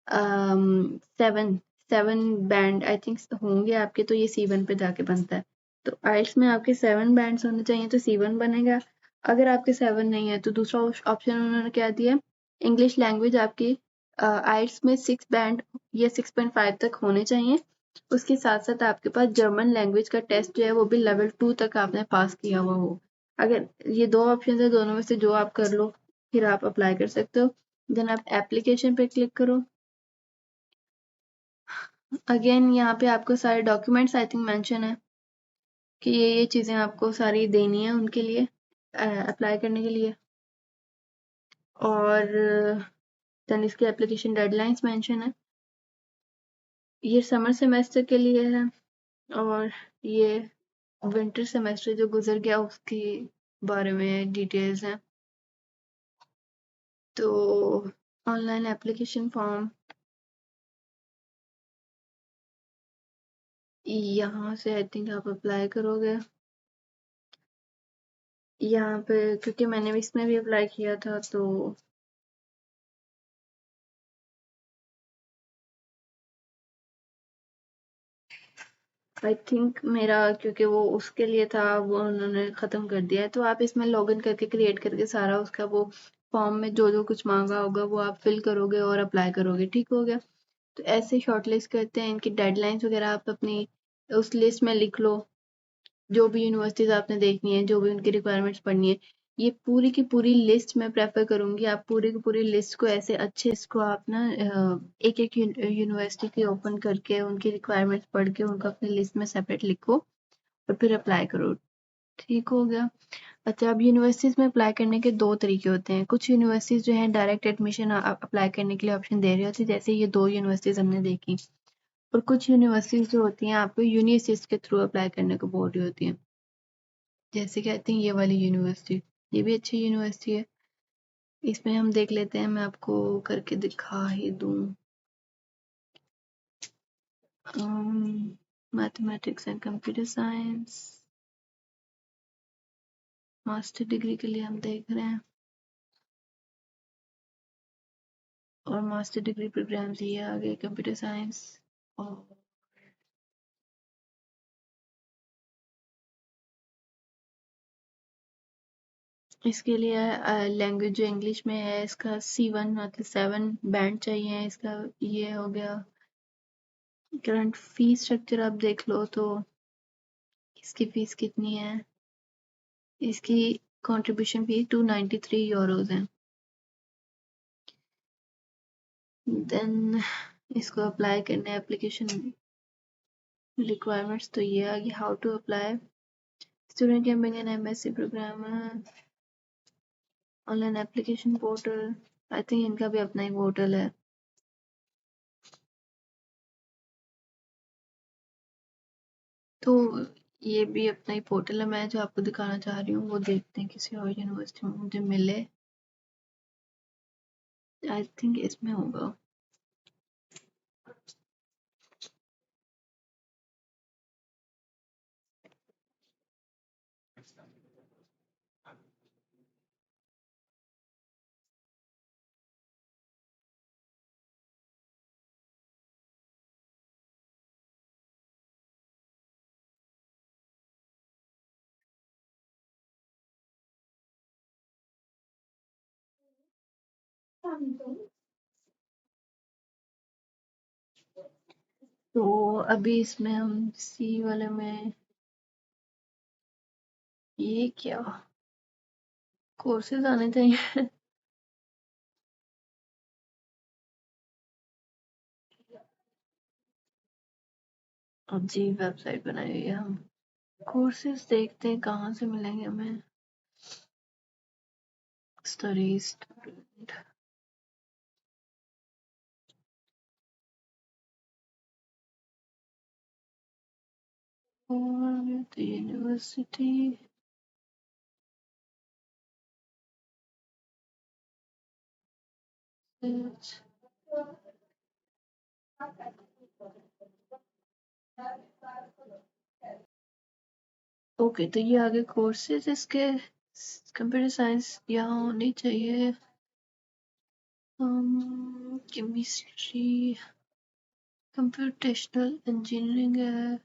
7 बैंड आई थिंक होंगे आपके, तो ये C1 पे जाके बनता है। तो आइल्स में आपके 7 बैंड्स होने चाहिए तो C1 बनेगा। अगर आपके 7 नहीं है तो दूसरा ऑप्शन उन्होंने क्या दिया, इंग्लिश लैंग्वेज आपकी आइल्स में 6 बैंड या 6.5 तक होने चाहिए। उसके साथ साथ आपके पास जर्मन लैंग्वेज का टेस्ट जो है वो भी लेवल 2 तक आपने पास किया हुआ हो। अगर ये दो ऑप्शन है, दोनों में से जो आप कर लो, फिर आप अप्लाई कर सकते हो। देन आप एप्लीकेशन पे क्लिक करो। अगेन यहाँ पे आपको सारे डॉक्यूमेंट्स आई थिंक मेंशन है कि ये चीज़ें आपको सारी देनी है उनके लिए, अप्लाई करने के लिए। और देन इसकी एप्लीकेशन डेडलाइंस मेंशन है। ये समर सेमेस्टर के लिए है, और ये विंटर सेमेस्टर जो गुजर गया उसके बारे में डिटेल्स हैं। तो ऑनलाइन एप्लीकेशन फॉर्म यहाँ से आई थिंक आप अप्लाई करोगे। यहाँ पे क्योंकि मैंने इसमें भी अप्लाई किया था, तो आई थिंक मेरा, क्योंकि वो उसके लिए था, वो उन्होंने ख़त्म कर दिया है। तो आप इसमें लॉगिन करके क्रिएट करके सारा उसका वो फॉर्म में जो जो कुछ मांगा होगा वो आप फिल करोगे और अप्लाई करोगे, ठीक हो गया। तो ऐसे शॉर्टलिस्ट करते हैं। इनकी डेडलाइंस वगैरह आप अपनी उस लिस्ट में लिख लो, जो भी यूनिवर्सिटीज़ आपने देखनी है, जो भी उनकी रिक्वायरमेंट्स पढ़नी है। ये पूरी की पूरी लिस्ट मैं प्रेफर करूंगी, आप पूरी की पूरी लिस्ट को ऐसे अच्छे इसको आप ना एक एक यूनिवर्सिटी की ओपन करके उनकी रिक्वायरमेंट्स पढ़ के उनको अपनी लिस्ट में सेपरेट लिखो और फिर अप्लाई करो। ठीक हो गया। अच्छा, अब यूनिवर्सिटीज में अप्लाई करने के दो तरीके होते हैं। कुछ यूनिवर्सिटीज जो है डायरेक्ट एडमिशन अप्लाई करने के लिए ऑप्शन दे रही होती है, जैसे ये दो यूनिवर्सिटीज हमने देखी। और कुछ यूनिवर्सिटीज जो होती हैं आपको यूनिसिस्ट के थ्रू अप्लाई करने को बोल रही होती हैं, जैसे कहते हैं ये वाली यूनिवर्सिटी। ये भी अच्छी यूनिवर्सिटी है। इसमें हम देख लेते हैं, मैं आपको करके दिखा ही दूं। Mathematics and computer science master degree के लिए हम देख रहे हैं, और मास्टर डिग्री प्रोग्राम ये आगे कंप्यूटर साइंस। और इसके लिए लैंग्वेज जो इंग्लिश में है, इसका C1 मतलब 7 बैंड चाहिए। इसका ये हो गया। करंट फीस स्ट्रक्चर आप देख लो तो इसकी फीस कितनी है। इसकी कंट्रीब्यूशन फीस 293 यूरोज है। देन इसको अप्लाई करने एप्लीकेशन रिक्वायरमेंट्स तो ये आ गई। How to apply, student can begin MSc programme, online application portal. I think इनका भी अपना ही पोर्टल है। तो ये भी अपना ही पोर्टल है। मैं जो आपको दिखाना चाह रही हूँ वो देखते हैं किसी और यूनिवर्सिटी में मुझे मिले। आई थिंक इसमें होगा। तो अभी इसमें हम सी वाले में ये क्या कोर्सेज आने चाहिए। अजीब वेबसाइट बनाई हुई है। हम कोर्सेज देखते हैं कहाँ से मिलेंगे हमें। स्टडी स्टूडेंट, और यूनिवर्सिटी। ओके, तो ये आगे कोर्सेज इसके कंप्यूटर साइंस यहाँ होनी चाहिए। केमिस्ट्री, कंप्यूटेशनल इंजीनियरिंग है।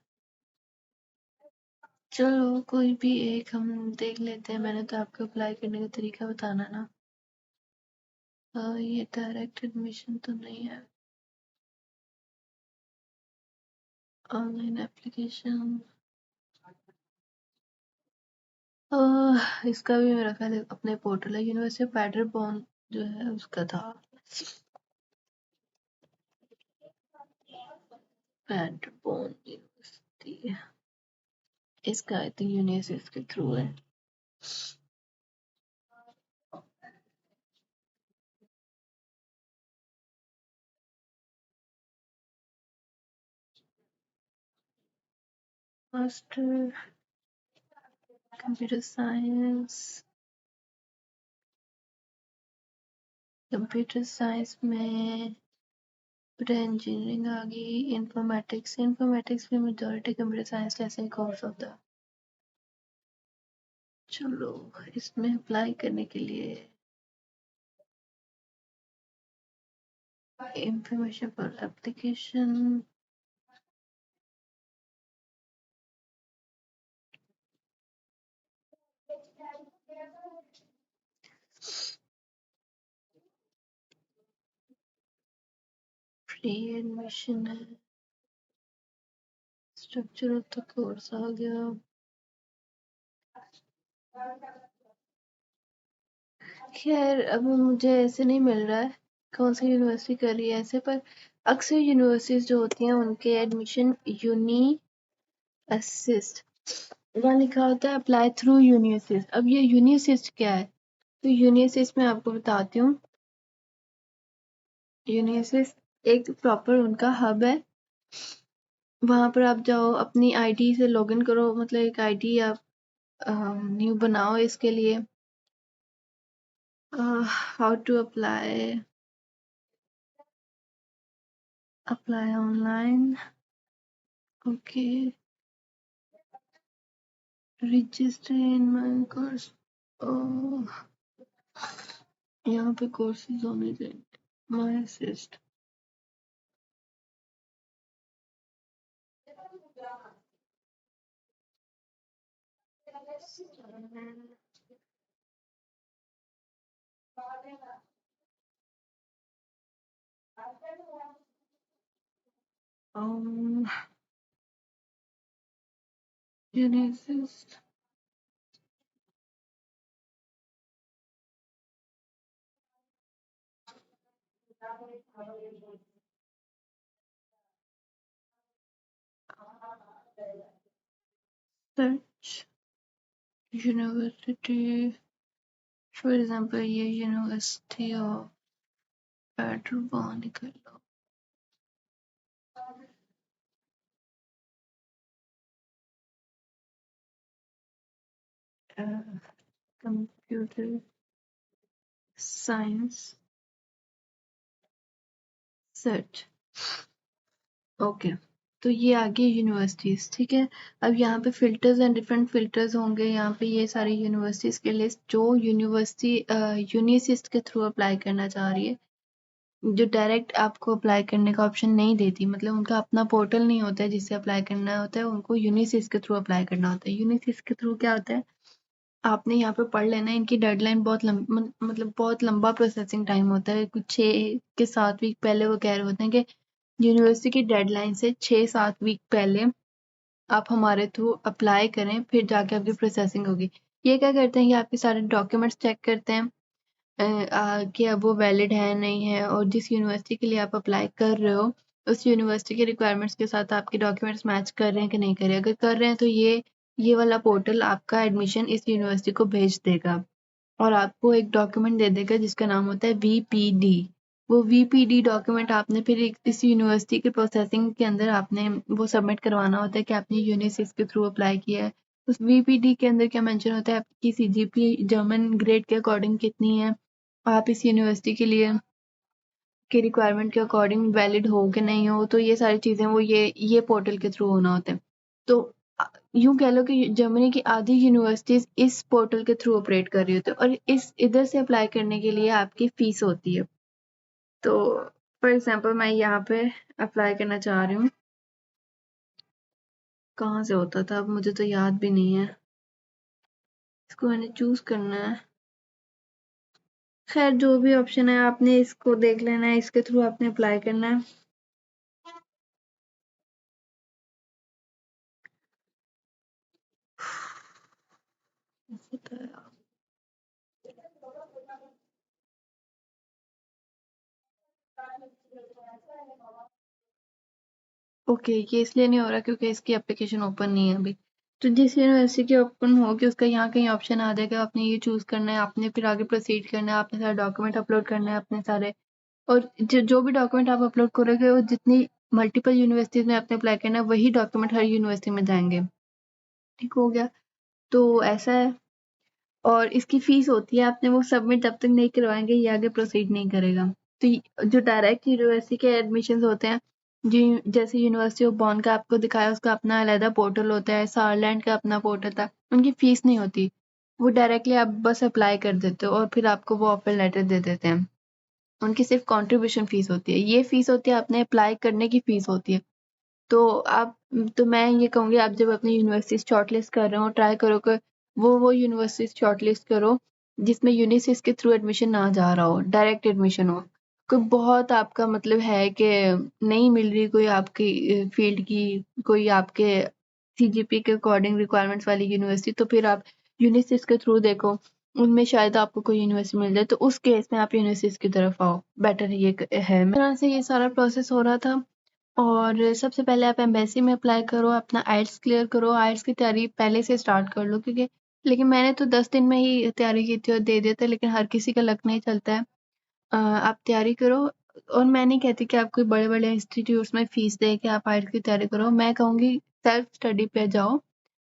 चलो कोई भी एक हम देख लेते हैं। मैंने तो आपको अप्लाई करने का तरीका बताना ना। ये डायरेक्ट एडमिशन तो नहीं है, ऑनलाइन एप्लीकेशन। इसका भी मेरा ख्याल है अपने पोर्टल है। यूनिवर्सिटी पैडरबोर्न जो है उसका था। पैडरबोर्न यूनिवर्सिटी, इसका आई थिंक यूनिवर्सिटी के थ्रू है। Master computer science, computer science में पूरा इंजीनियरिंग आ गई। इंफॉर्मेटिक्स, इंफॉर्मेटिक्स में मेजॉरिटी कंप्यूटर साइंस जैसे ही कोर्स होता है। चलो इसमें अप्लाई करने के लिए information for application, free admission है। स्ट्रक्चर ऑफ द कोर्स आ गया। खैर अब मुझे ऐसे नहीं मिल रहा है कौन सी यूनिवर्सिटी कर रही है ऐसे, पर अक्सर यूनिवर्सिटीज जो होती हैं उनके एडमिशन यूनी असिस्ट वहाँ लिखा होता है अप्लाई थ्रू यूनिसिस्ट। अब ये यूनिसिस्ट क्या है? तो यूनिसिस्ट मैं आपको बताती हूँ। यूनिसिस्ट एक प्रॉपर उनका हब है। वहां पर आप जाओ, अपनी आईडी से लॉगिन करो, मतलब एक आईडी आप न्यू बनाओ इसके लिए। How to apply online. Okay, register in my course. यहाँ पे कोर्सेज होने चाहिए। My assist. um Unisys search university, for example ये यूनिवर्सिटी ऑफ पेट्रोबॉन निकल लो। Computer science search. ओके, तो ये आ गई यूनिवर्सिटीज, ठीक है। अब यहाँ पे फिल्टर्स एंड डिफरेंट फिल्टर्स होंगे। यहाँ पे ये सारी यूनिवर्सिटीज के लिस्ट जो यूनिवर्सिटी यूनिसिस्ट के थ्रू अप्लाई करना चाह रही है, जो डायरेक्ट आपको अप्लाई करने का ऑप्शन नहीं देती, मतलब उनका अपना पोर्टल नहीं होता है जिससे अप्लाई करना होता है, उनको यूनिसिस के थ्रू अप्लाई करना होता है। यूनिसिस के थ्रू क्या होता है, आपने यहाँ पे पढ़ लेना है। इनकी डेडलाइन बहुत मतलब बहुत लंबा प्रोसेसिंग टाइम होता है, कुछ 6 के 7 वीक पहले वो कह रहे होते हैं कि यूनिवर्सिटी की डेडलाइन से 6-7 वीक पहले आप हमारे थ्रू अप्लाई करें, फिर जाके आपकी प्रोसेसिंग होगी। ये क्या करते हैं कि आपके सारे डॉक्यूमेंट्स चेक करते हैं कि अब वो वैलिड है नहीं है, और जिस यूनिवर्सिटी के लिए आप अप्लाई कर रहे हो उस यूनिवर्सिटी के रिक्वायरमेंट्स के साथ आपके डॉक्यूमेंट्स मैच कर रहे हैं कि नहीं कर रहे हैं। अगर कर रहे हैं तो ये वाला पोर्टल आपका एडमिशन इस यूनिवर्सिटी को भेज देगा और आपको एक डॉक्यूमेंट दे देगा जिसका नाम होता है वीपीडी। वो वीपीडी डॉक्यूमेंट आपने फिर इस यूनिवर्सिटी के प्रोसेसिंग के अंदर आपने वो सबमिट करवाना होता है कि आपने यूनिसिस के थ्रू अप्लाई किया है। उस वीपीडी के अंदर क्या मेंशन होता है, आपकी सीजीपी जर्मन ग्रेड के अकॉर्डिंग कितनी है, आप इस यूनिवर्सिटी के लिए के रिक्वायरमेंट के अकॉर्डिंग वैलिड हो कि नहीं हो, तो ये सारी चीजें वो ये पोर्टल के थ्रू होना होता है। तो यूं कह लो कि जर्मनी की आधी यूनिवर्सिटीज इस पोर्टल के थ्रू ऑपरेट कर रही होती है, और इस इधर से अप्लाई करने के लिए आपकी फीस होती है। तो फॉर एग्जांपल मैं यहाँ पे अप्लाई करना चाह रही हूँ, कहाँ से होता था अब मुझे तो याद भी नहीं है, इसको मैंने चूज करना है। खैर जो भी ऑप्शन है आपने इसको देख लेना है, इसके थ्रू आपने अप्लाई करना है। ओके, ये इसलिए नहीं हो रहा क्योंकि इसकी एप्लीकेशन ओपन नहीं है अभी। तो जिस यूनिवर्सिटी की ओपन होगी उसका यहाँ कहीं ऑप्शन आ जाएगा, आपने ये चूज करना है, आपने फिर आगे प्रोसीड करना है, आपने सारे डॉक्यूमेंट अपलोड करना है अपने सारे, और जो भी डॉक्यूमेंट आप अपलोड करोगे वो जितनी मल्टीपल यूनिवर्सिटीज में आपने अप्लाई करना है वही डॉक्यूमेंट हर यूनिवर्सिटी में जाएंगे। ठीक हो गया, तो ऐसा है। और इसकी फीस होती है, आपने वो सबमिट जब तक नहीं करवाएंगे ये आगे प्रोसीड नहीं करेगा। तो जो डायरेक्ट यूनिवर्सिटी के एडमिशन होते हैं, जो जैसे यूनिवर्सिटी ऑफ बॉन का आपको दिखाया उसका अपना अलहदा पोर्टल होता है, सारलैंड का अपना पोर्टल था, उनकी फीस नहीं होती। वो डायरेक्टली आप बस अप्लाई कर देते हो और फिर आपको वो ऑफर लेटर दे देते हैं। उनकी सिर्फ कंट्रीब्यूशन फीस होती है, ये फीस होती है आपने अप्लाई करने की फीस होती है। तो आप तो मैं ये कहूँगी आप जब अपनी यूनिवर्सिटी शॉर्टलिस्ट कर रहे हो ट्राई करो कि वो यूनिवर्सिटी शॉर्टलिस्ट करो जिसमें यूनिसिस के थ्रू एडमिशन ना जा रहा हो, डायरेक्ट एडमिशन हो। कोई बहुत आपका मतलब है कि नहीं मिल रही कोई आपकी फील्ड की, कोई आपके सीजीपी के अकॉर्डिंग रिक्वायरमेंट्स वाली यूनिवर्सिटी, तो फिर आप यूनिसिस के थ्रू देखो। उनमें शायद आपको कोई यूनिवर्सिटी मिल जाए, तो उस केस में आप यूनिवर्सिटीज की तरफ आओ, बेटर ये है। मेरे तरह से ये सारा प्रोसेस हो रहा था। और सबसे पहले आप एम्बेसी में अप्लाई करो, अपना आइल्स क्लियर करो, आइल्स की तैयारी पहले से स्टार्ट कर लो, क्योंकि लेकिन मैंने तो 10 दिन में ही तैयारी की थी और दे दिया था, लेकिन हर किसी का लक नहीं चलता है। आप तैयारी करो। और मैं नहीं कहती कि आप कोई बड़े-बड़े इंस्टीट्यूट्स में फीस दे के आप आइल्स की तैयारी करो। मैं कहूँगी सेल्फ स्टडी पे जाओ।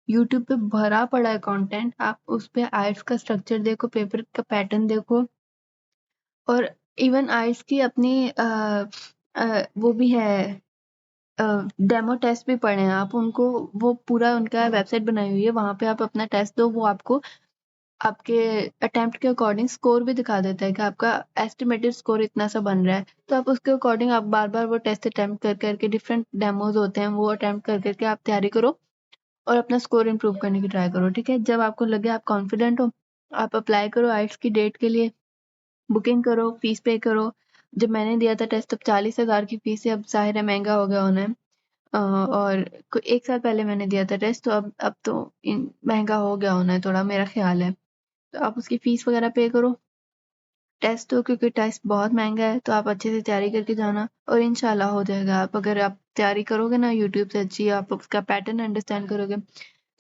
यूट्यूब पे भरा पड़ा है कंटेंट, आप उस पे आइल्स का स्ट्रक्चर देखो, पेपर का पैटर्न देखो। और इवन आइल्स की अपनी वो भी है, डेमो टेस्ट भी पढ़े हैं आप उनको, वो पूरा उनका वेबसाइट बनाई हुई है, वहाँ पे आप अपना टेस्ट दो, वो आपको आपके अटेम्प्ट के अकॉर्डिंग स्कोर भी दिखा देता है कि आपका एस्टिमेटेड स्कोर इतना सा बन रहा है, तो आप उसके अकॉर्डिंग आप बार बार वो टेस्ट अटेम्प्ट कर करके, डिफरेंट डेमोज होते हैं वो अटेम्प्ट कर करके आप तैयारी करो और अपना स्कोर इम्प्रूव करने की ट्राई करो। ठीक है, जब आपको लगे आप कॉन्फिडेंट हो, आप अप्लाई करो आइट्स की डेट के लिए, बुकिंग करो, फीस पे करो। जब मैंने दिया था टेस्ट तब 40,000 की फीस है, अब जाहिर है महंगा हो गया होना है। और 1 साल पहले मैंने दिया था टेस्ट, तो अब तो महंगा हो गया होना है थोड़ा, मेरा ख्याल है। तो आप उसकी फीस वगैरह पे करो, टेस्ट दो, क्योंकि टेस्ट बहुत महंगा है, तो आप अच्छे से तैयारी करके जाना और इंशाल्लाह हो जाएगा। आप अगर आप तैयारी करोगे ना यूट्यूब से अच्छी, आप उसका पैटर्न अंडरस्टैंड करोगे।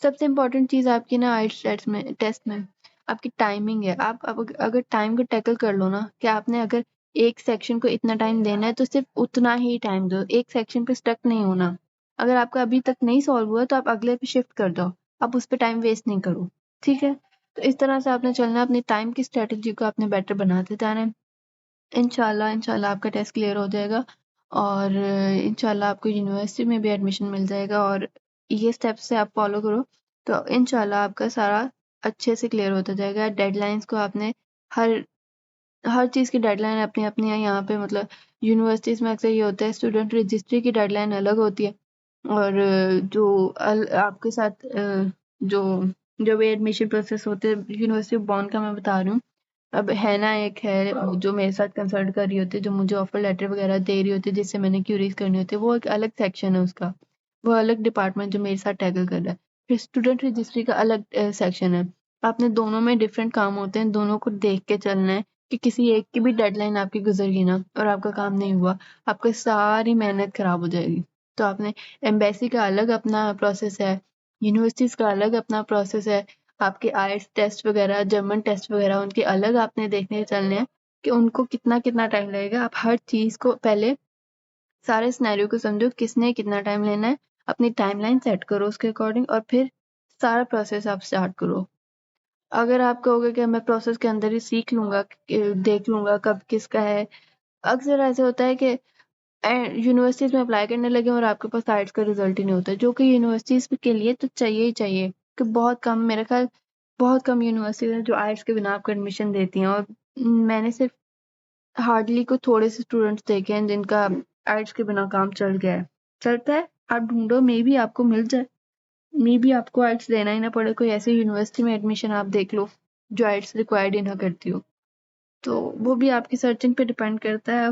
सबसे इम्पोर्टेंट चीज़ आपकी ना आइल्स टेस्ट में आपकी टाइमिंग है। आप अगर टाइम को टैकल कर लो ना, कि आपने अगर एक सेक्शन को इतना टाइम देना है तो सिर्फ उतना ही टाइम दो, एक सेक्शन पे स्टक नहीं होना। अगर आपका अभी तक नहीं सॉल्व हुआ तो आप अगले पे शिफ्ट कर दो, आप उस पर टाइम वेस्ट नहीं करो। ठीक है, तो इस तरह से आपने चलना है, अपनी टाइम की स्ट्रेटजी को आपने बेटर बनाते जाना है। इंशाल्लाह इंशाल्लाह आपका टेस्ट क्लियर हो जाएगा और इंशाल्लाह आपको यूनिवर्सिटी में भी एडमिशन मिल जाएगा। और ये स्टेप्स से आप फॉलो करो तो इंशाल्लाह आपका सारा अच्छे से क्लियर होता जाएगा। डेडलाइंस को आपने हर हर चीज़ की डेडलाइन अपनी अपनी है यहाँ पे, मतलब यूनिवर्सिटीज़ में अक्सर ये होता है, स्टूडेंट रजिस्ट्री की डेडलाइन अलग होती है और जो आपके साथ जो जो भी एडमिशन प्रोसेस होते हैं यूनिवर्सिटी बॉन्ड का मैं बता रही हूँ। अब है ना, एक है जो मेरे साथ कंसल्ट कर रही होती है, जो मुझे ऑफर लेटर वगैरह दे रही होती है, जिससे मैंने क्यूरीज करनी होती है, वो एक अलग सेक्शन है उसका, वो अलग डिपार्टमेंट जो मेरे साथ टैकल कर रहा है। फिर स्टूडेंट रजिस्ट्री का अलग सेक्शन है। आपने दोनों में डिफरेंट काम होते हैं, दोनों को देख के चलना है कि किसी एक की भी डेडलाइन आपकी गुजर गई ना और आपका काम नहीं हुआ, आपकी सारी मेहनत खराब हो जाएगी। तो आपने एम्बेसी का अलग अपना प्रोसेस है, यूनिवर्सिटीज का अलग अपना प्रोसेस है, आपके आईएलटीएस टेस्ट वगैरह, जर्मन टेस्ट वगैरह उनके अलग आपने देखने चलने हैं कि उनको कितना कितना टाइम लगेगा। आप हर चीज़ को पहले सारे सिनेरियो को समझो, किसने कितना टाइम लेना है, अपनी टाइमलाइन सेट करो उसके अकॉर्डिंग और फिर सारा प्रोसेस आप स्टार्ट करो। अगर आप कहोगे कि मैं प्रोसेस के अंदर ही सीख लूंगा, देख लूंगा कब किसका है, अक्सर ऐसे होता है कि यूनिवर्सिटीज में अप्लाई करने लगे और आपके पास आइट्स का रिजल्ट ही नहीं होता, जो कि यूनिवर्सिटीज के लिए तो चाहिए ही चाहिए, कि बहुत कम, मेरे ख्याल बहुत कम यूनिवर्सिटीज हैं जो आइट्स के बिना आपको एडमिशन देती हैं। और मैंने सिर्फ हार्डली को थोड़े से स्टूडेंट्स देखे हैं जिनका आइट्स के बिना काम चल गया है, चलता है। आप ढूंढो, मे बी आपको मिल जाए, मे बी आपको आइट्स देना ही ना पड़े, कोई ऐसी यूनिवर्सिटी में एडमिशन आप देख लो जो आइट्स रिक्वायर्ड ही ना करती हो। तो वो भी आपकी सर्चिंग पे डिपेंड करता है।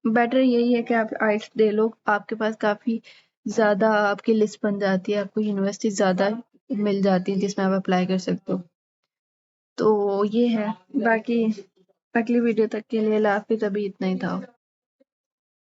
बेटर यही है कि आप आइट्स दे लो, आपके पास काफ़ी ज़्यादा आपकी लिस्ट बन जाती है, आपको यूनिवर्सिटी ज़्यादा मिल जाती है जिसमें आप अप्लाई कर सकते हो। तो ये है, बाकी अगली वीडियो तक के लिए अल्लाह हाफ़िज़, अभी इतना ही था।